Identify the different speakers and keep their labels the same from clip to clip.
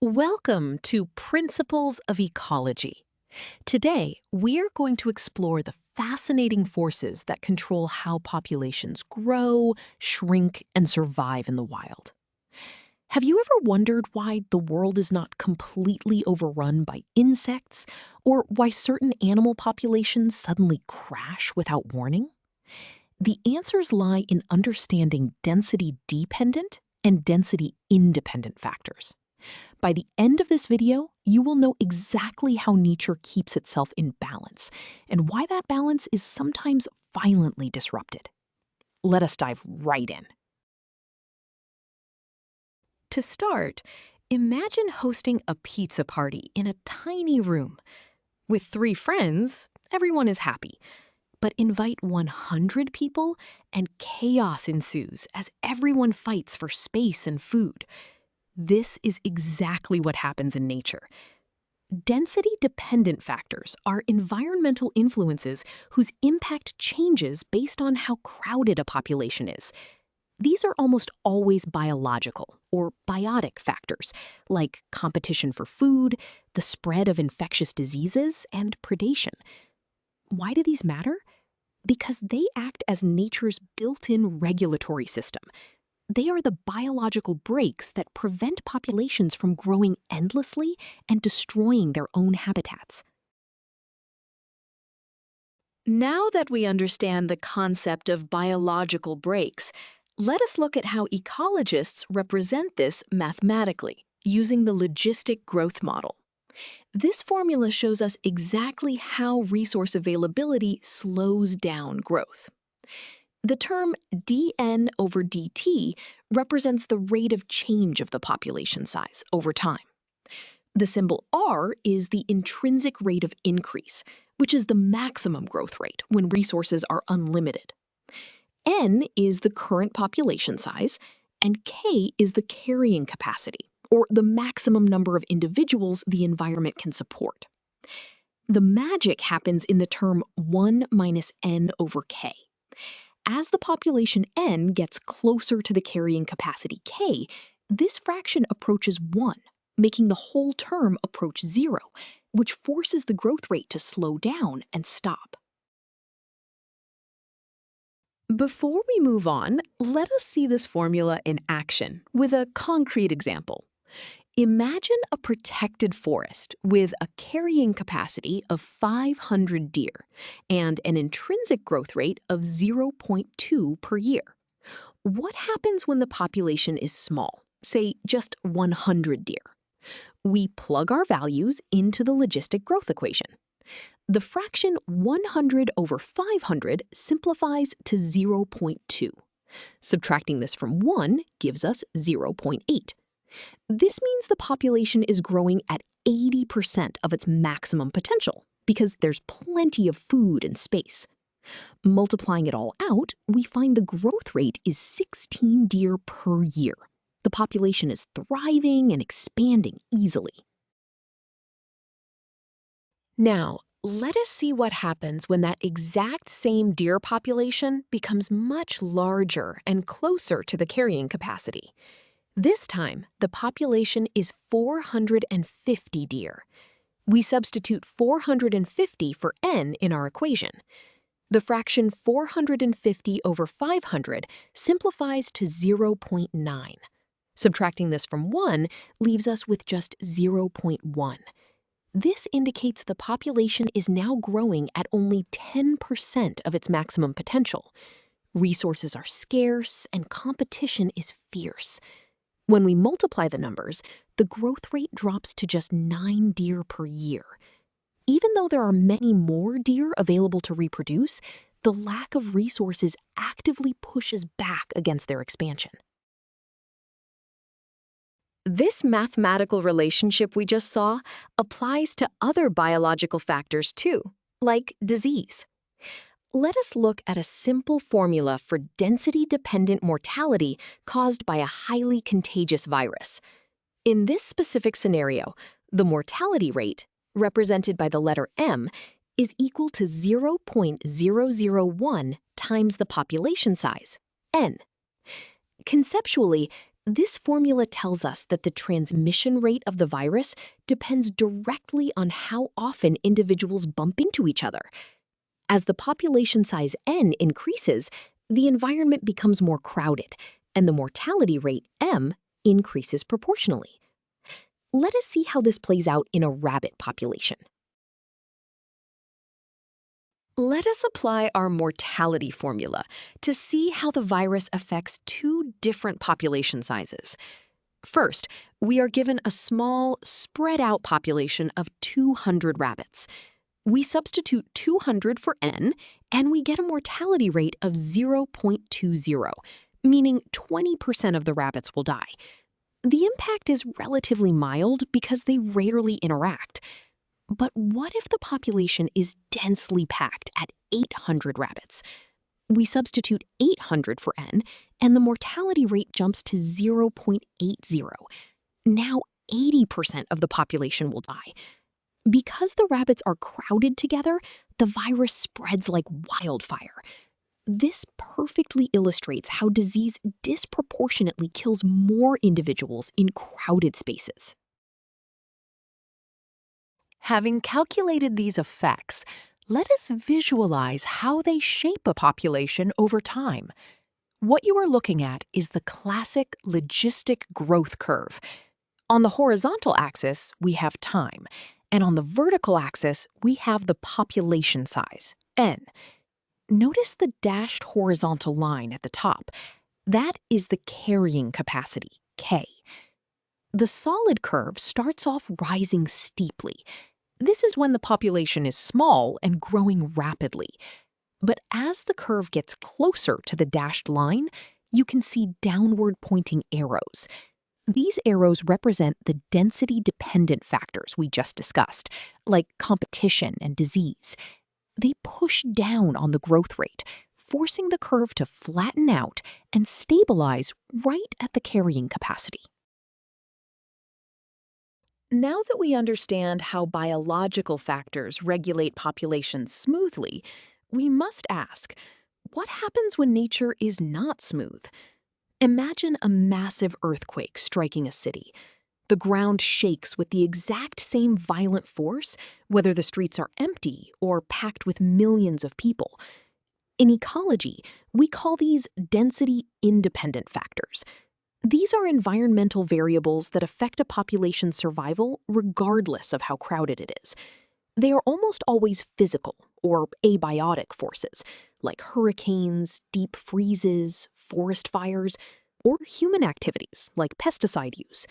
Speaker 1: Welcome to Principles of Ecology. Today, we're going to explore the fascinating forces that control how populations grow, shrink, and survive in the wild. Have you ever wondered why the world is not completely overrun by insects, or why certain animal populations suddenly crash without warning? The answers lie in understanding density-dependent and density-independent factors. By the end of this video, you will know exactly how nature keeps itself in balance and why that balance is sometimes violently disrupted. Let us dive right in. To start, imagine hosting a pizza party in a tiny room. With 3 friends, everyone is happy. But invite 100 people and chaos ensues as everyone fights for space and food. This is exactly what happens in nature. Density-dependent factors are environmental influences whose impact changes based on how crowded a population is. These are almost always biological or biotic factors, like competition for food, the spread of infectious diseases, and predation. Why do these matter? Because they act as nature's built-in regulatory system. They are the biological brakes that prevent populations from growing endlessly and destroying their own habitats. Now that we understand the concept of biological brakes, let us look at how ecologists represent this mathematically, using the logistic growth model. This formula shows us exactly how resource availability slows down growth. The term dn over dt represents the rate of change of the population size over time. The symbol r is the intrinsic rate of increase, which is the maximum growth rate when resources are unlimited. N is the current population size, and k is the carrying capacity, or the maximum number of individuals the environment can support. The magic happens in the term 1 minus n over k. As the population n gets closer to the carrying capacity k, this fraction approaches 1, making the whole term approach 0, which forces the growth rate to slow down and stop. Before we move on, let us see this formula in action with a concrete example. Imagine a protected forest with a carrying capacity of 500 deer and an intrinsic growth rate of 0.2 per year. What happens when the population is small, say just 100 deer? We plug our values into the logistic growth equation. The fraction 100 over 500 simplifies to 0.2. Subtracting this from 1 gives us 0.8. This means the population is growing at 80% of its maximum potential because there's plenty of food and space. Multiplying it all out, we find the growth rate is 16 deer per year. The population is thriving and expanding easily. Now, let us see what happens when that exact same deer population becomes much larger and closer to the carrying capacity. This time, the population is 450 deer. We substitute 450 for n in our equation. The fraction 450 over 500 simplifies to 0.9. Subtracting this from 1 leaves us with just 0.1. This indicates the population is now growing at only 10% of its maximum potential. Resources are scarce and competition is fierce. When we multiply the numbers, the growth rate drops to just 9 deer per year. Even though there are many more deer available to reproduce, the lack of resources actively pushes back against their expansion. This mathematical relationship we just saw applies to other biological factors too, like disease. Let us look at a simple formula for density-dependent mortality caused by a highly contagious virus. In this specific scenario, the mortality rate, represented by the letter m, is equal to 0.001 times the population size, n. Conceptually, This formula tells us that the transmission rate of the virus depends directly on how often individuals bump into each other. As the population size n increases, the environment becomes more crowded, and the mortality rate m increases proportionally. Let us see how this plays out in a rabbit population. Let us apply our mortality formula to see how the virus affects two different population sizes. First, we are given a small, spread-out population of 200 rabbits. We substitute 200 for n, and we get a mortality rate of 0.20, meaning 20% of the rabbits will die. The impact is relatively mild because they rarely interact. But what if the population is densely packed at 800 rabbits? We substitute 800 for n, and the mortality rate jumps to 0.80. Now 80% of the population will die. Because the rabbits are crowded together, the virus spreads like wildfire. This perfectly illustrates how disease disproportionately kills more individuals in crowded spaces. Having calculated these effects, let us visualize how they shape a population over time. What you are looking at is the classic logistic growth curve. On the horizontal axis, we have time, and on the vertical axis, we have the population size, n. Notice the dashed horizontal line at the top. That is the carrying capacity, k. The solid curve starts off rising steeply. This is when the population is small and growing rapidly. But as the curve gets closer to the dashed line, you can see downward pointing arrows. These arrows represent the density-dependent factors we just discussed, like competition and disease. They push down on the growth rate, forcing the curve to flatten out and stabilize right at the carrying capacity. Now that we understand how biological factors regulate populations smoothly, we must ask, what happens when nature is not smooth? Imagine a massive earthquake striking a city. The ground shakes with the exact same violent force, whether the streets are empty or packed with millions of people. In ecology, we call these density-independent factors. These are environmental variables that affect a population's survival regardless of how crowded it is. They are almost always physical or abiotic forces, like hurricanes, deep freezes, forest fires, or human activities like pesticide use.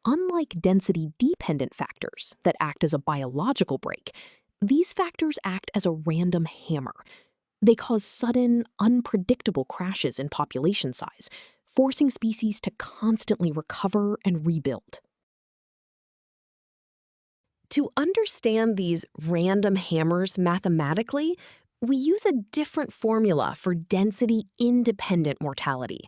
Speaker 1: Unlike density-dependent factors that act as a biological brake, these factors act as a random hammer. They cause sudden, unpredictable crashes in population size, forcing species to constantly recover and rebuild. To understand these random hammers mathematically, we use a different formula for density-independent mortality.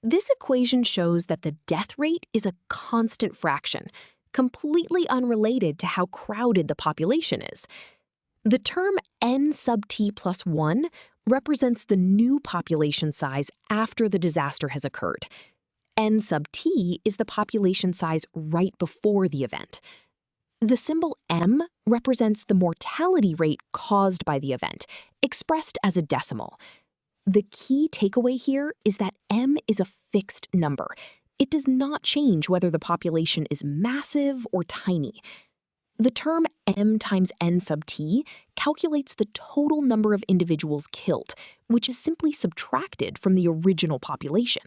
Speaker 1: This equation shows that the death rate is a constant fraction, completely unrelated to how crowded the population is. The term n sub t plus 1 represents the new population size after the disaster has occurred. N sub t is the population size right before the event. The symbol m represents the mortality rate caused by the event, expressed as a decimal. The key takeaway here is that m is a fixed number. It does not change whether the population is massive or tiny. The term m times n sub t calculates the total number of individuals killed, which is simply subtracted from the original population.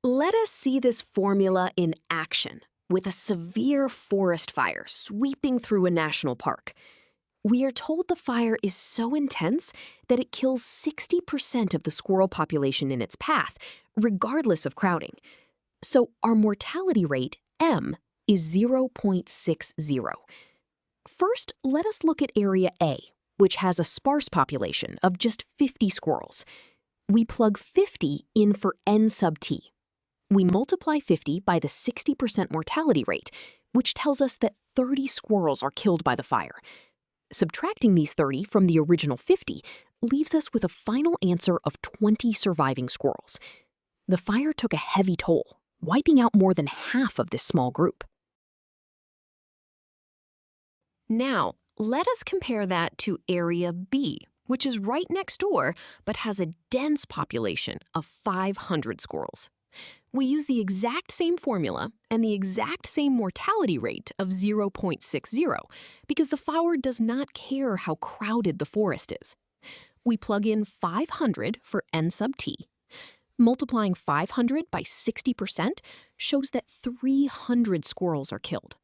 Speaker 1: Let us see this formula in action with a severe forest fire sweeping through a national park. We are told the fire is so intense that it kills 60% of the squirrel population in its path, regardless of crowding. So our mortality rate, m, is 0.60. First, let us look at Area A, which has a sparse population of just 50 squirrels. We plug 50 in for n sub t. We multiply 50 by the 60% mortality rate, which tells us that 30 squirrels are killed by the fire. Subtracting these 30 from the original 50 leaves us with a final answer of 20 surviving squirrels.
Speaker 2: The fire took a heavy toll, wiping out more than half of this small group.
Speaker 1: Now, let us compare that to Area B, which is right next door but has a dense population of 500 squirrels. We use the exact same formula and the exact same mortality rate of 0.60 because the fire does not care how crowded the forest is. We plug in 500 for N sub t. Multiplying 500 by 60% shows that 300 squirrels are killed.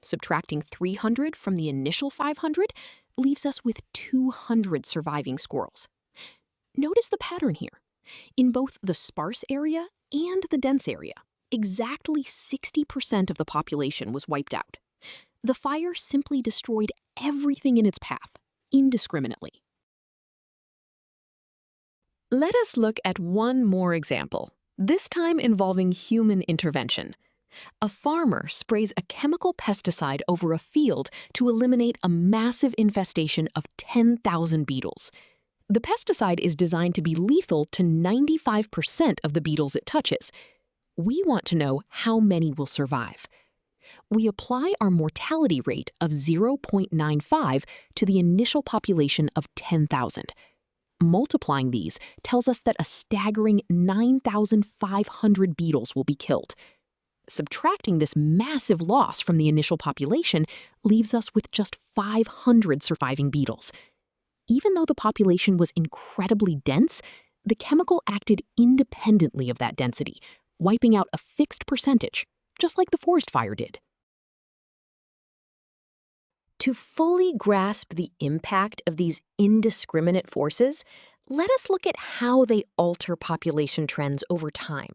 Speaker 1: Subtracting 300 from the initial 500 leaves us with 200 surviving squirrels. Notice the pattern here. In both the sparse area and the dense area, exactly 60% of the population was wiped out. The fire simply destroyed everything in its path, indiscriminately. Let us look at one more example, this time involving human intervention. A farmer sprays a chemical pesticide over a field to eliminate a massive infestation of 10,000 beetles. The pesticide is designed to be lethal to 95% of the beetles it touches. We want to know how many will survive. We apply our mortality rate of 0.95 to the initial population of 10,000. Multiplying these tells us that a staggering 9,500 beetles will be killed. Subtracting this massive loss from the initial population leaves us with just 500 surviving beetles. Even though the population was incredibly dense, the chemical acted independently of that density, wiping out a fixed percentage, just like the forest fire did. To fully grasp the impact of these indiscriminate forces, let us look at how they alter population trends over time.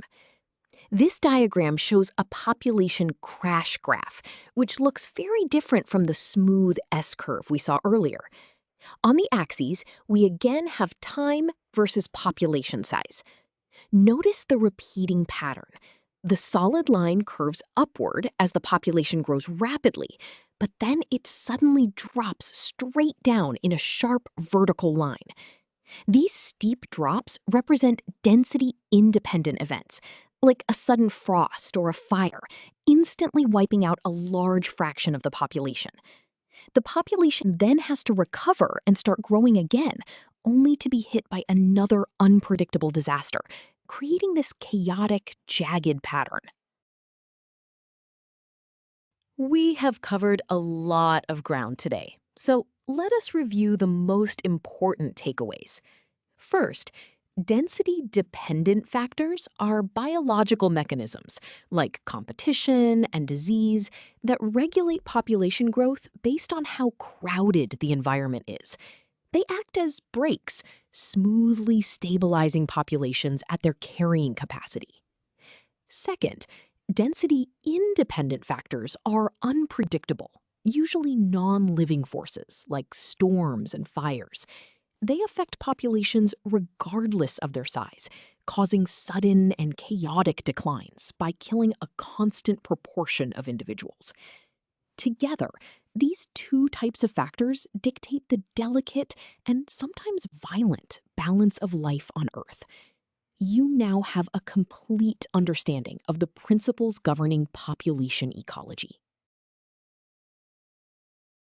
Speaker 1: This diagram shows a population crash graph, which looks very different from the smooth S-curve we saw earlier. On the axes, we again have time versus population size. Notice the repeating pattern. The solid line curves upward as the population grows rapidly, but then it suddenly drops straight down in a sharp vertical line. These steep drops represent density-independent events, like a sudden frost or a fire, instantly wiping out a large fraction of the population. The population then has to recover and start growing again, only to be hit by another unpredictable disaster, creating this chaotic, jagged pattern. We have covered a lot of ground today, so let us review the most important takeaways. First, density-dependent factors are biological mechanisms, like competition and disease, that regulate population growth based on how crowded the environment is. They act as brakes, smoothly stabilizing populations at their carrying capacity. Second, density-independent factors are unpredictable, usually non-living forces like storms and fires. They affect populations regardless of their size, causing sudden and chaotic declines by killing a constant proportion of individuals. Together, these two types of factors dictate the delicate and sometimes violent balance of life on Earth. You now have a complete understanding of the principles governing population ecology.